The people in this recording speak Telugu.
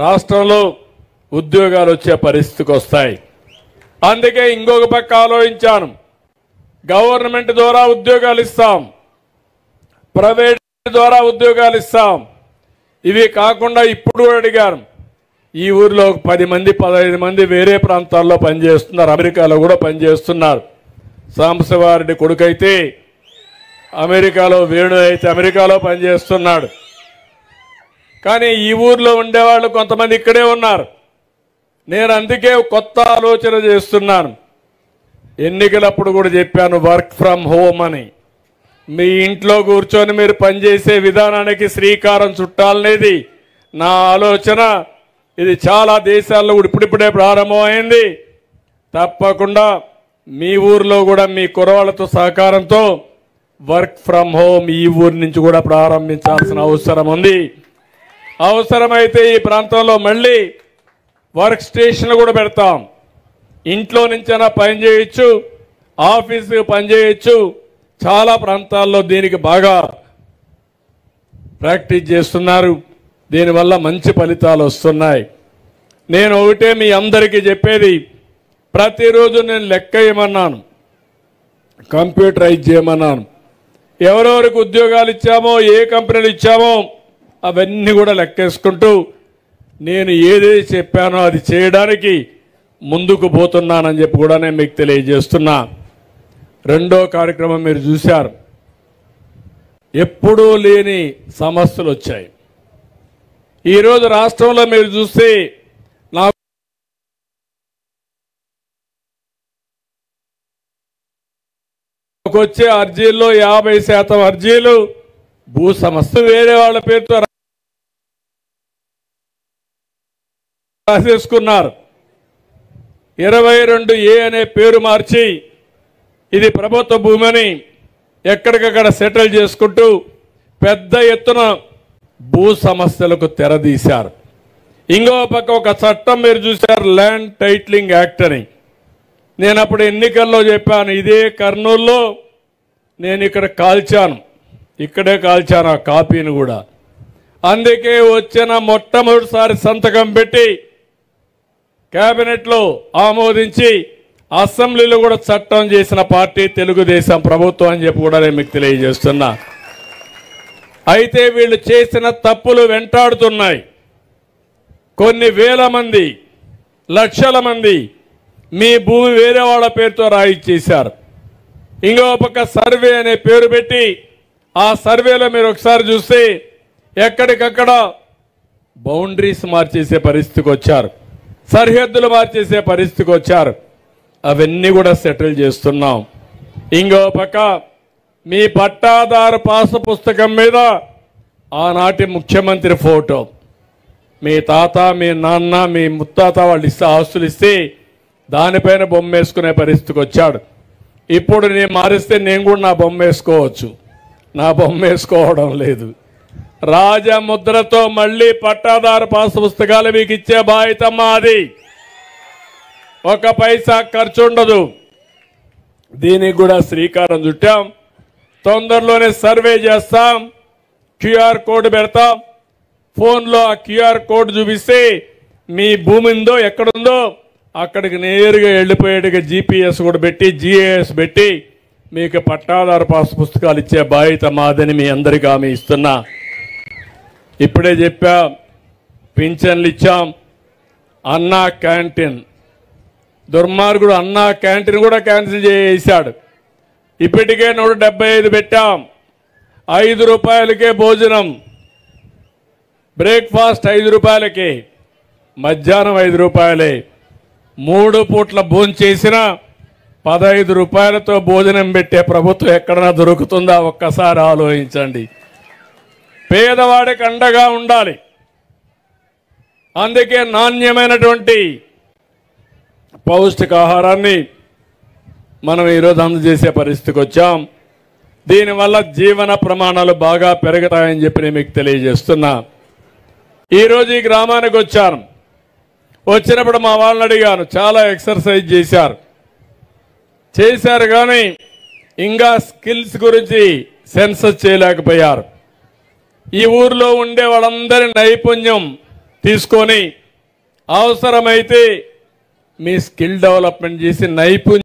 రాష్ట్రంలో ఉద్యోగాలు వచ్చే పరిస్థితికి వస్తాయి. అందుకే ఇంకొక పక్క ఆలోచించాను. గవర్నమెంట్ ద్వారా ఉద్యోగాలు ఇస్తాం, ప్రైవేట్ ద్వారా ఉద్యోగాలు ఇస్తాం. ఇవి కాకుండా ఇప్పుడు అడిగాను, ఈ ఊరిలో 10 మంది 15 మంది వేరే ప్రాంతాల్లో పనిచేస్తున్నారు, అమెరికాలో కూడా పనిచేస్తున్నారు. సాంబశివారెడ్డి కొడుకైతే అమెరికాలో, వేణు అయితే అమెరికాలో పనిచేస్తున్నాడు. కానీ ఈ ఊర్లో ఉండేవాళ్ళు కొంతమంది ఇక్కడే ఉన్నారు. నేను అందుకే కొత్త ఆలోచన చేస్తున్నాను. ఎన్నికలప్పుడు కూడా చెప్పాను, వర్క్ ఫ్రమ్ హోమ్ అని. మీ ఇంట్లో కూర్చొని మీరు పనిచేసే విధానానికి శ్రీకారం చుట్టాలనేది నా ఆలోచన. ఇది చాలా దేశాల్లో ఇప్పుడిప్పుడే ప్రారంభమైంది. తప్పకుండా మీ ఊర్లో కూడా మీ కురవాళ్లతో సహకారంతో వర్క్ ఫ్రమ్ హోమ్ ఈ ఊరి నుంచి కూడా ప్రారంభించాల్సిన అవసరం ఉంది. అవసరమైతే ఈ ప్రాంతంలో మళ్ళీ వర్క్ స్టేషన్లు కూడా పెడతాం. ఇంట్లో నుంచైనా పని చేయొచ్చు, ఆఫీసు పని చేయొచ్చు. చాలా ప్రాంతాల్లో దీనికి బాగా ప్రాక్టీస్ చేస్తున్నారు. దీనివల్ల మంచి ఫలితాలు వస్తున్నాయి. నేను ఒకటే మీ అందరికీ చెప్పేది, ప్రతిరోజు నేను లెక్క ఇవ్వమన్నాను, కంప్యూటరైజ్ చేయమన్నాను. ఎవరెవరికి ఉద్యోగాలు ఇచ్చామో, ఏ కంపెనీలు ఇచ్చామో అవన్నీ కూడా లెక్కేసుకుంటూ నేను ఏదేది చెప్పానో అది చేయడానికి ముందుకు పోతున్నానని చెప్పి కూడా నేను మీకు తెలియజేస్తున్నా. రెండో కార్యక్రమం మీరు చూశారు, ఎప్పుడూ లేని సమస్యలు వచ్చాయి. ఈరోజు రాష్ట్రంలో మీరు చూస్తే నాకు వచ్చే అర్జీల్లో 50% అర్జీలు భూ సమస్య వేరే వాళ్ళ పేరుతో రాసేసుకున్నారు. 22A అనే పేరు మార్చి ఇది ప్రభుత్వ భూమిని ఎక్కడికక్కడ సెటిల్ చేసుకుంటూ పెద్ద ఎత్తున భూ సమస్యలకు తెరదీశారు. ఇంకో పక్క ఒక చట్టం మీరు చూశారు, ల్యాండ్ టైటిలింగ్ యాక్ట్ అని. నేను అప్పుడు ఎన్నికల్లో చెప్పాను, ఇదే కర్నూలులో నేను ఇక్కడ కాల్చాను, ఇక్కడే కాల్చాను ఆ కాపీని కూడా. అందుకే వచ్చిన మొట్టమొదటిసారి సంతకం పెట్టి కేబినెట్లో ఆమోదించి అసెంబ్లీలో కూడా చట్టం చేసిన పార్టీ తెలుగుదేశం ప్రభుత్వం అని చెప్పి కూడా నేను మీకు తెలియజేస్తున్నా. అయితే వీళ్ళు చేసిన తప్పులు వెంటాడుతున్నాయి. కొన్ని వేల మంది, లక్షల మంది మీ భూమి వేరే వాళ్ళ పేరుతో రాయిచ్చేశారు. ఇంకో పక్క సర్వే అనే పేరు పెట్టి ఆ సర్వేలో మీరు ఒకసారి చూస్తే ఎక్కడికక్కడ బౌండరీస్ మార్చేసే పరిస్థితికి వచ్చారు, సరిహద్దులు మార్చేసే పరిస్థితికి వచ్చారు. అవన్నీ కూడా సెటిల్ చేస్తున్నాం. ఇంకో పక్క మీ పట్టాదారు పాసు పుస్తకం మీద ఆనాటి ముఖ్యమంత్రి ఫోటో, మీ తాత, మీ నాన్న, మీ ముత్తాత వాళ్ళు ఇస్తే ఆస్తులు ఇస్తే దానిపైన బొమ్మ వేసుకునే పరిస్థితికి వచ్చాడు. ఇప్పుడు నేను మారిస్తే నేను కూడా నా బొమ్మ వేసుకోవచ్చు. నా బొమ్మ వేసుకోవడం లేదు. రాజముద్రతో మళ్ళీ పట్టాదారు పాసు పుస్తకాలు మీకు ఇచ్చే బాధ్యత మాది. 1 పైసా ఖర్చు ఉండదు. దీనికి కూడా శ్రీకారం చుట్టాం. తొందరలోనే సర్వే చేస్తాం, క్యూఆర్ కోడ్ పెడతాం. ఫోన్లో ఆ క్యూఆర్ కోడ్ చూపిస్తే మీ భూమి ఉందో ఎక్కడుందో అక్కడికి నేరుగా వెళ్ళిపోయేట్టుగా జీపీఎస్ కూడా పెట్టి, జీఏఎస్ పెట్టి మీకు పట్టాదారు పాసు పుస్తకాలు ఇచ్చే బాధ్యత మాదని మీ అందరికీ హామీ ఇస్తున్నా. ఇప్పుడే చెప్పా, పింఛన్లు ఇచ్చాం. అన్నా క్యాంటీన్, దుర్మార్గుడు అన్నా క్యాంటీన్ కూడా క్యాన్సిల్ చేశాడు. ఇప్పటికే 175 పెట్టాం. 5 రూపాయలకే భోజనం, బ్రేక్ఫాస్ట్ 5 రూపాయలకే, మధ్యాహ్నం 5 రూపాయలే. 3 పూట్ల భోజనం చేసినా 15 రూపాయలతో భోజనం పెట్టే ప్రభుత్వం ఎక్కడన్నా దొరుకుతుందా? ఒక్కసారి ఆలోచించండి. పేదవాడికి అండగా ఉండాలి. అందుకే నాణ్యమైనటువంటి పౌష్టికాహారాన్ని మనం ఈరోజు అందజేసే పరిస్థితికి వచ్చాం. దీనివల్ల జీవన ప్రమాణాలు బాగా పెరుగుతాయని చెప్పి నేను మీకు తెలియజేస్తున్నా. ఈరోజు ఈ గ్రామానికి వచ్చాను. వచ్చినప్పుడు మా వాళ్ళని అడిగాను, చాలా ఎక్సర్సైజ్ చేశారు కానీ ఇంకా స్కిల్స్ గురించి సెన్సస్ చేయలేకపోయారు. ఈ ఊర్లో ఉండే వాళ్ళందరి నైపుణ్యం తీసుకొని అవసరమైతే మీ స్కిల్ డెవలప్మెంట్ చేసి నైపుణ్యం